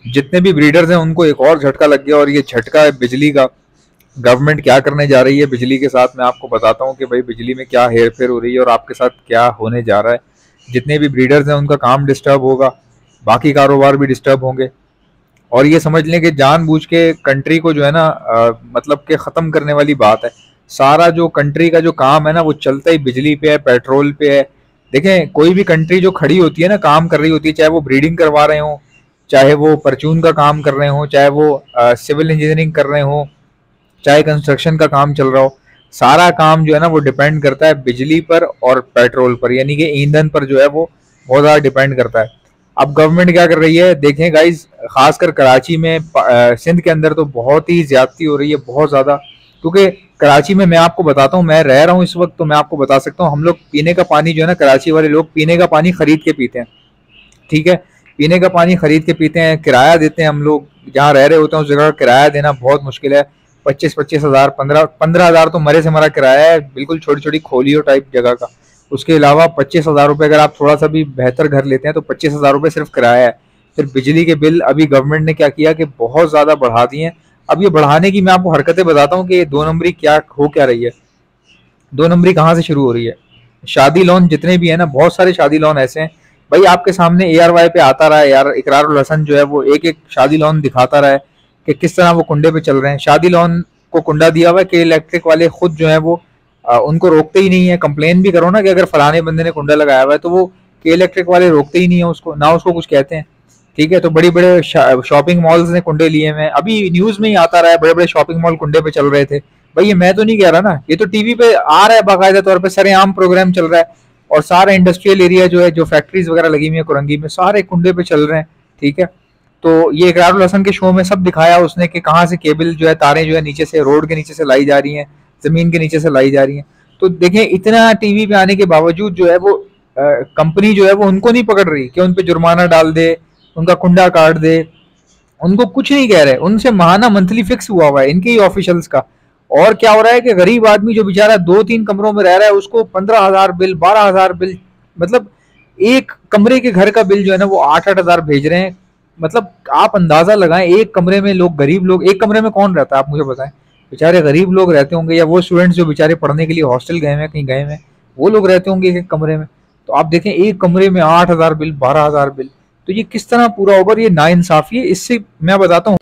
जितने भी ब्रीडर्स हैं उनको एक और झटका लग गया, और ये झटका है बिजली का। गवर्नमेंट क्या करने जा रही है बिजली के साथ, मैं आपको बताता हूँ कि भाई बिजली में क्या हेर फेर हो रही है और आपके साथ क्या होने जा रहा है। जितने भी ब्रीडर्स हैं उनका काम डिस्टर्ब होगा, बाकी कारोबार भी डिस्टर्ब होंगे। और ये समझ लें कि जानबूझ के कंट्री को जो है ना मतलब कि ख़त्म करने वाली बात है। सारा जो कंट्री का जो काम है ना वो चलता ही बिजली पे है, पेट्रोल पे है। देखें, कोई भी कंट्री जो खड़ी होती है ना, काम कर रही होती है, चाहे वो ब्रीडिंग करवा रहे हो, चाहे वो परचून का काम कर रहे हो, चाहे वो सिविल इंजीनियरिंग कर रहे हो, चाहे कंस्ट्रक्शन का काम चल रहा हो, सारा काम जो है ना वो डिपेंड करता है बिजली पर और पेट्रोल पर, यानी कि ईंधन पर जो है वो बहुत ज़्यादा डिपेंड करता है। अब गवर्नमेंट क्या कर रही है, देखें गाइज, खासकर कराची में, सिंध के अंदर तो बहुत ही ज्यादती हो रही है, बहुत ज़्यादा। क्योंकि कराची में मैं आपको बताता हूँ, मैं रह रहा हूँ इस वक्त, तो मैं आपको बता सकता हूँ, हम लोग पीने का पानी जो है ना, कराची वाले लोग पीने का पानी खरीद के पीते हैं। ठीक है, पीने का पानी खरीद के पीते हैं, किराया देते हैं। हम लोग जहाँ रह रहे होते हैं उस जगह का किराया देना बहुत मुश्किल है। 25-25 हज़ार, 15-15 हज़ार तो मरे से मरा किराया है, बिल्कुल छोटी छोटी खोलियो टाइप जगह का। उसके अलावा 25 हज़ार रुपये अगर आप थोड़ा सा भी बेहतर घर लेते हैं तो 25 हज़ार रुपये सिर्फ किराया है। फिर बिजली के बिल अभी गवर्नमेंट ने क्या किया कि बहुत ज़्यादा बढ़ा दिए हैं। अब ये बढ़ाने की मैं आपको हरकतें बताता हूँ कि ये दो नंबरी क्या हो क्या रही है। दो नंबरी कहाँ से शुरू हो रही है? शादी लोन जितने भी है ना, बहुत सारे शादी लोन ऐसे हैं, भाई आपके सामने ARY पे आता रहा है यार, इकरारुल हसन जो है वो एक एक शादी लोन दिखाता रहा है कि किस तरह वो कुंडे पे चल रहे हैं। शादी लोन को कुंडा दिया हुआ है कि इलेक्ट्रिक वाले खुद जो है वो उनको रोकते ही नहीं है। कंप्लेन भी करो ना कि अगर फलाने बंदे ने कुंडा लगाया हुआ है, तो वो के इलेक्ट्रिक वाले रोकते ही नहीं है उसको, ना उसको कुछ कहते हैं। ठीक है, तो बड़े बड़े शॉपिंग मॉल्स ने कुंडे लिए हुए हैं, अभी न्यूज में ही आता रहा है बड़े बड़े शॉपिंग मॉल कुंडे पे चल रहे थे। भाई ये मैं तो नहीं कह रहा ना, ये तो टीवी पे आ रहा है, बाकायदा तौर पे सरेआम प्रोग्राम चल रहा है। और सारा इंडस्ट्रियल एरिया जो है, जो फैक्ट्रीज वगैरह लगी हुई है कुरंगी में, सारे कुंडे पे चल रहे हैं। ठीक है, तो ये इकरारुल हसन के शो में सब दिखाया उसने कि कहाँ से केबल जो है, तारें जो है नीचे से, रोड के नीचे से लाई जा रही हैं, जमीन के नीचे से लाई जा रही हैं। तो देखें, इतना टीवी पे आने के बावजूद जो है वो कंपनी जो है वो उनको नहीं पकड़ रही कि उन पे जुर्माना डाल दे, उनका कुंडा काट दे। उनको कुछ नहीं कह रहे, उनसे महाना मंथली फिक्स हुआ हुआ है इनके ही ऑफिशियल्स का। और क्या हो रहा है कि गरीब आदमी जो बेचारा 2-3 कमरों में रह रहा है, उसको 15 हज़ार बिल, 12 हज़ार बिल, मतलब एक कमरे के घर का बिल जो है ना वो 8-8 हज़ार भेज रहे हैं। मतलब आप अंदाजा लगाएं, एक कमरे में लोग, गरीब लोग, एक कमरे में कौन रहता है आप मुझे बताएं? बेचारे गरीब लोग रहते होंगे, या वो स्टूडेंट्स जो बेचारे पढ़ने के लिए हॉस्टल गए हैं, कहीं गए हैं, वो लोग रहते होंगे एक एक कमरे में। तो आप देखें, एक कमरे में 8 हज़ार बिल, 12 हज़ार बिल, तो ये किस तरह पूरा होगा? और ये नाइंसाफी है। इससे मैं बताता हूँ,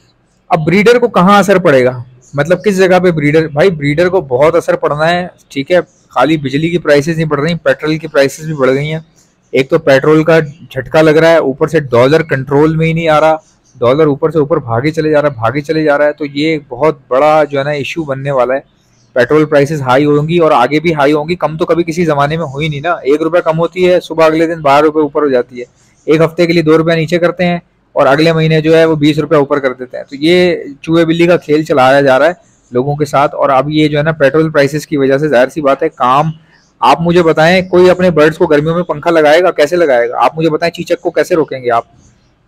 अब ब्रीडर को कहाँ असर पड़ेगा, मतलब किस जगह पे ब्रीडर, भाई ब्रीडर को बहुत असर पड़ना है। ठीक है, खाली बिजली की प्राइसेस नहीं बढ़ रही, पेट्रोल की प्राइसेस भी बढ़ गई हैं। एक तो पेट्रोल का झटका लग रहा है, ऊपर से डॉलर कंट्रोल में ही नहीं आ रहा, डॉलर ऊपर से ऊपर भागे चले जा रहा है, भागे चले जा रहा है। तो ये बहुत बड़ा जो है ना इशू बनने वाला है। पेट्रोल प्राइसेस हाई होंगी और आगे भी हाई होंगी, कम तो कभी किसी जमाने में हुई नहीं ना। 1 रुपया कम होती है, सुबह अगले दिन 12 रुपये ऊपर हो जाती है। एक हफ्ते के लिए 2 रुपया नीचे करते हैं और अगले महीने जो है वो 20 रुपया ऊपर कर देते हैं। तो ये चूहे बिल्ली का खेल चलाया जा रहा है लोगों के साथ। और अब ये जो है ना पेट्रोल प्राइसेस की वजह से, जाहिर सी बात है, काम, आप मुझे बताएं, कोई अपने बर्ड्स को गर्मियों में पंखा लगाएगा? कैसे लगाएगा? आप मुझे बताएं, चीचक को कैसे रोकेंगे आप?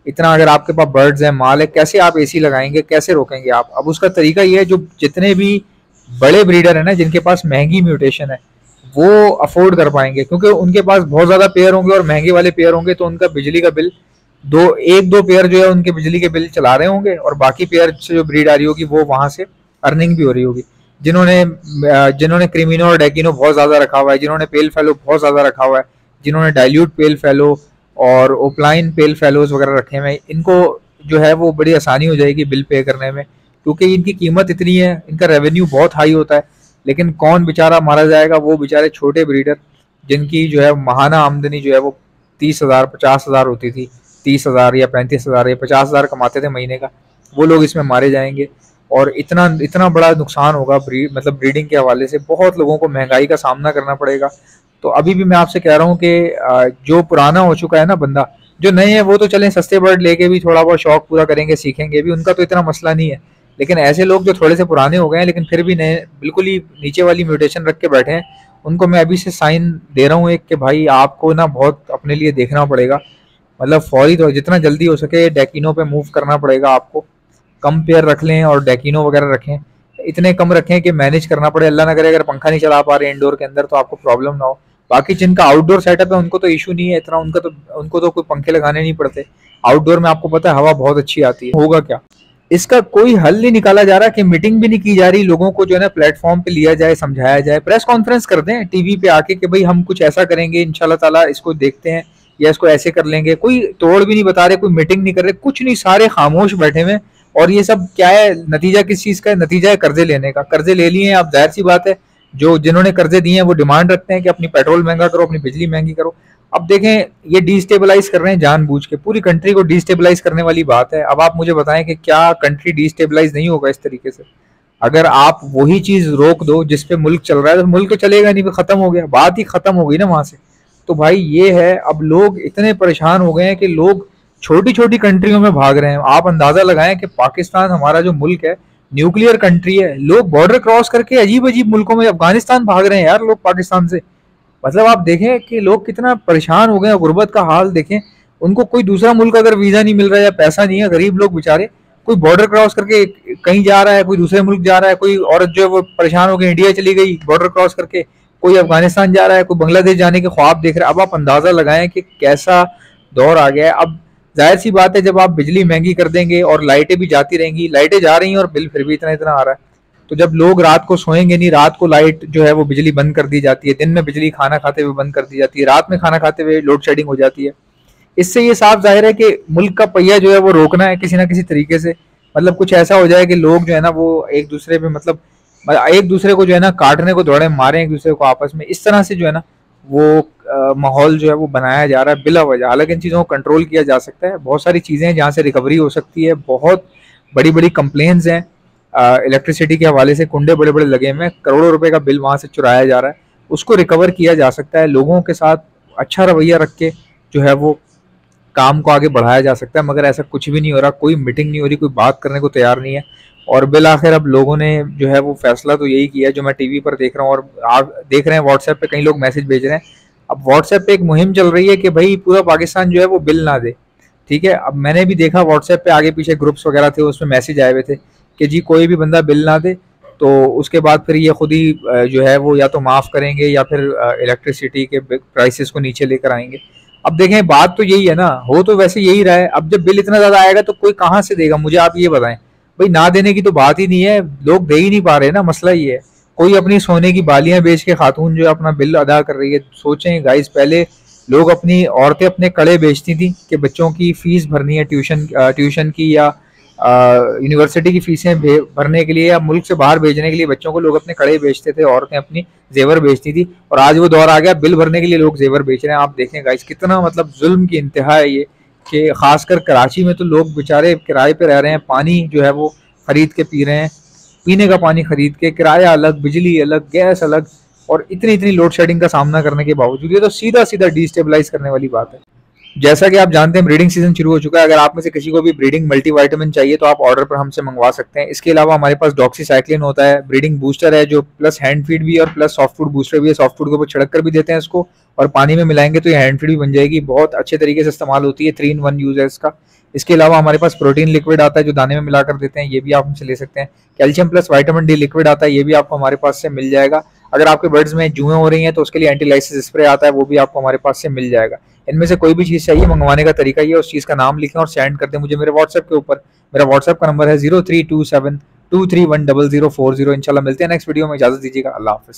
इतना अगर आपके पास बर्ड्स हैं, माल है, कैसे आप AC लगाएंगे, कैसे रोकेंगे आप? अब उसका तरीका ये है, जो जितने भी बड़े ब्रीडर है ना, जिनके पास महंगी म्यूटेशन है, वो अफोर्ड कर पाएंगे, क्योंकि उनके पास बहुत ज्यादा पेयर होंगे और महंगे वाले पेयर होंगे, तो उनका बिजली का बिल, एक दो पेयर जो है उनके बिजली के बिल चला रहे होंगे, और बाकी पेयर से जो ब्रीड आ रही होगी वो वहां से अर्निंग भी हो रही होगी। जिन्होंने क्रिमिनो और डेकिनो बहुत ज्यादा रखा हुआ है, जिन्होंने पेल फेलो बहुत ज्यादा रखा हुआ है, जिन्होंने डाइल्यूट पेल फेलो और ओपलाइन पेल फेलोज वगैरह रखे हुए हैं, इनको जो है वो बड़ी आसानी हो जाएगी बिल पे करने में, क्योंकि इनकी कीमत इतनी है, इनका रेवेन्यू बहुत हाई होता है। लेकिन कौन बेचारा मारा जाएगा? वो बेचारे छोटे ब्रीडर, जिनकी जो है माहाना आमदनी जो है वो 30 हज़ार 50 हज़ार होती थी, 30 हज़ार या 35 हज़ार या 50 हज़ार कमाते थे महीने का, वो लोग इसमें मारे जाएंगे। और इतना इतना बड़ा नुकसान होगा मतलब ब्रीडिंग के हवाले से, बहुत लोगों को महंगाई का सामना करना पड़ेगा। तो अभी भी मैं आपसे कह रहा हूँ कि जो पुराना हो चुका है ना बंदा, जो नए हैं वो तो चलें सस्ते बर्ड लेके भी थोड़ा बहुत शौक पूरा करेंगे, सीखेंगे भी, उनका तो इतना मसला नहीं है। लेकिन ऐसे लोग जो थोड़े से पुराने हो गए हैं लेकिन फिर भी नए, बिल्कुल ही नीचे वाली म्यूटेशन रख के बैठे हैं, उनको मैं अभी से साइन दे रहा हूँ एक, कि भाई आपको ना बहुत अपने लिए देखना पड़ेगा। मतलब फौरी तो जितना जल्दी हो सके डेकिनो पे मूव करना पड़ेगा आपको। कम पेयर रख लें और डेकिनो वगैरह रखें, इतने कम रखें कि मैनेज करना पड़े। अल्लाह ना करे अगर पंखा नहीं चला पा रहे इंडोर के अंदर तो आपको प्रॉब्लम ना हो। बाकी जिनका आउटडोर सेटअप है उनको तो इशू नहीं है इतना, उनको तो कोई पंखे लगाने नहीं पड़ते। आउटडोर में आपको पता है हवा बहुत अच्छी आती है। होगा क्या, इसका कोई हल नहीं निकाला जा रहा, कि मीटिंग भी नहीं की जा रही, लोगों को जो है ना प्लेटफॉर्म पे लिया जाए, समझाया जाए, प्रेस कॉन्फ्रेंस कर दें टीवी पे आके कि भाई हम कुछ ऐसा करेंगे इंशाल्लाह ताला, इसको देखते हैं या इसको ऐसे कर लेंगे। कोई तोड़ भी नहीं बता रहे, कोई मीटिंग नहीं कर रहे, कुछ नहीं, सारे खामोश बैठे हुए। और ये सब क्या है, नतीजा किस चीज का है? नतीजा है कर्जे लेने का। कर्जे ले लिए हैं, अब जाहिर सी बात है जो जिन्होंने कर्जे दिए हैं वो डिमांड रखते हैं कि अपनी पेट्रोल महंगा करो, अपनी बिजली महंगी करो। अब देखें, ये डिस्टेबलाइज कर रहे हैं जानबूझ के, पूरी कंट्री को डिस्टेबलाइज करने वाली बात है। अब आप मुझे बताएं कि क्या कंट्री डिस्टेबलाइज नहीं होगा इस तरीके से? अगर आप वही चीज रोक दो जिसपे मुल्क चल रहा है तो मुल्क तो चलेगा नहीं, खत्म हो गया, बात ही खत्म हो गई ना वहां से। तो भाई ये है, अब लोग इतने परेशान हो गए हैं कि लोग छोटी छोटी कंट्रियों में भाग रहे हैं। आप अंदाजा लगाएं कि पाकिस्तान हमारा जो मुल्क है न्यूक्लियर कंट्री है, लोग बॉर्डर क्रॉस करके अजीब अजीब मुल्कों में, अफगानिस्तान भाग रहे हैं यार लोग पाकिस्तान से। मतलब आप देखें कि लोग कितना परेशान हो गए हैं, गुर्बत का हाल देखें। उनको कोई दूसरा मुल्क अगर वीजा नहीं मिल रहा है या पैसा नहीं है, गरीब लोग बेचारे, कोई बॉर्डर क्रॉस करके कहीं जा रहा है, कोई दूसरे मुल्क जा रहा है, कोई औरत जो है वो परेशान हो गई इंडिया चली गई बॉर्डर क्रॉस करके, कोई अफगानिस्तान जा रहा है, कोई बांग्लादेश जाने के ख्वाब देख रहा है। अब आप अंदाजा लगाएं कि कैसा दौर आ गया है। अब जाहिर सी बात है जब आप बिजली महंगी कर देंगे और लाइटें भी जाती रहेंगी, लाइटें जा रही हैं और बिल फिर भी इतना इतना आ रहा है, तो जब लोग रात को सोएंगे नहीं, रात को लाइट जो है वो बिजली बंद कर दी जाती है, दिन में बिजली खाना खाते हुए बंद कर दी जाती है, रात में खाना खाते हुए लोड शेडिंग हो जाती है। इससे ये साफ जाहिर है कि मुल्क का पहिया जो है वो रोकना है किसी ना किसी तरीके से। मतलब कुछ ऐसा हो जाए कि लोग जो है ना वो एक दूसरे पे मतलब एक दूसरे को जो है ना काटने को दौड़े, मारे एक दूसरे को आपस में, इस तरह से जो है ना वो माहौल जो है वो बनाया जा रहा है बिला वजह। हालांकि इन चीज़ों को कंट्रोल किया जा सकता है, बहुत सारी चीज़ें हैं जहाँ से रिकवरी हो सकती है। बहुत बड़ी बड़ी कंप्लेन्स हैं इलेक्ट्रिसिटी के हवाले से, कुंडे बड़े बड़े लगे हुए हैं, करोड़ों रुपए का बिल वहाँ से चुराया जा रहा है, उसको रिकवर किया जा सकता है। लोगों के साथ अच्छा रवैया रख के जो है वो काम को आगे बढ़ाया जा सकता है, मगर ऐसा कुछ भी नहीं हो रहा, कोई मीटिंग नहीं हो रही, कोई बात करने को तैयार नहीं है। और बिल आखिर अब लोगों ने जो है वो फैसला तो यही किया है, जो मैं टीवी पर देख रहा हूँ और आप देख रहे हैं व्हाट्सएप पे कई लोग मैसेज भेज रहे हैं। अब व्हाट्सएप पे एक मुहिम चल रही है कि भाई पूरा पाकिस्तान जो है वो बिल ना दे, ठीक है। अब मैंने भी देखा व्हाट्सएप पे आगे पीछे ग्रुप्स वगैरह थे, उसमें मैसेज आए हुए थे कि जी कोई भी बंदा बिल ना दे तो उसके बाद फिर ये खुद ही जो है वो या तो माफ़ करेंगे या फिर इलेक्ट्रिसिटी के प्राइसेस को नीचे लेकर आएंगे। अब देखें बात तो यही है ना, हो तो वैसे यही रहा है। अब जब बिल इतना ज़्यादा आएगा तो कोई कहाँ से देगा, मुझे आप ये बताएं। भाई ना देने की तो बात ही नहीं है, लोग दे ही नहीं पा रहे ना, मसला ये है। कोई अपनी सोने की बालियां बेच के खातून जो है अपना बिल अदा कर रही है। सोचें गाइस, पहले लोग अपनी औरतें अपने कड़े बेचती थी कि बच्चों की फीस भरनी है, ट्यूशन की या यूनिवर्सिटी की फीसें भरने के लिए या मुल्क से बाहर भेजने के लिए बच्चों को लोग अपने कड़े बेचते थे, औरतें अपनी जेवर बेचती थी। और आज वो दौर आ गया बिल भरने के लिए लोग जेवर बेच रहे हैं। आप देखें गाइस कितना मतलब जुल्म की इंतहा है ये, कि खासकर कराची में तो लोग बेचारे किराए पे रह रहे हैं, पानी जो है वो खरीद के पी रहे हैं, पीने का पानी खरीद के, किराया अलग, बिजली अलग, गैस अलग, और इतनी इतनी लोड शेडिंग का सामना करने के बावजूद ये तो सीधा सीधा डिस्टेबलाइज करने वाली बात है। जैसा कि आप जानते हैं ब्रीडिंग सीजन शुरू हो चुका है। अगर आप में से किसी को भी ब्रीडिंग मल्टीविटामिन चाहिए तो आप ऑर्डर पर हमसे मंगवा सकते हैं। इसके अलावा हमारे पास डॉक्सीसाइक्लिन होता है, ब्रीडिंग बूस्टर है जो प्लस हैंड फीड भी और प्लस सॉफ्ट फूड बूस्टर भी है। सॉफ्ट फूड के ऊपर छिड़क कर भी देते हैं इसको, और पानी में मिलाएंगे तो ये हैंड फीड भी बन जाएगी। बहुत अच्छे तरीके से इस्तेमाल होती है, 3 in 1 यूज है इसका। इसके अलावा हमारे पास प्रोटीन लिक्विड आता है जो दाने में मिलाकर देते हैं, ये भी आप हमसे ले सकते हैं। Calcium plus vitamin D liquid आता है, ये भी आपको हमारे पास से मिल जाएगा। अगर आपके बर्ड्स में जुएं हो रही हैं तो उसके लिए एंटीलाइसिस स्प्रे आता है, वो भी आपको हमारे पास से मिल जाएगा। इनमें से कोई भी चीज़ चाहिए, मंगवाने का तरीका ये, उस चीज़ का नाम लिखें और सेंड कर दें मुझे मेरे व्हाट्सएप के ऊपर। मेरा व्हाट्सएप का नंबर है 0327231040। इंशाल्लाह मिलते हैं नेक्स्ट वीडियो में, इजाजत दीजिएगा, अल्लाह हाफिज़।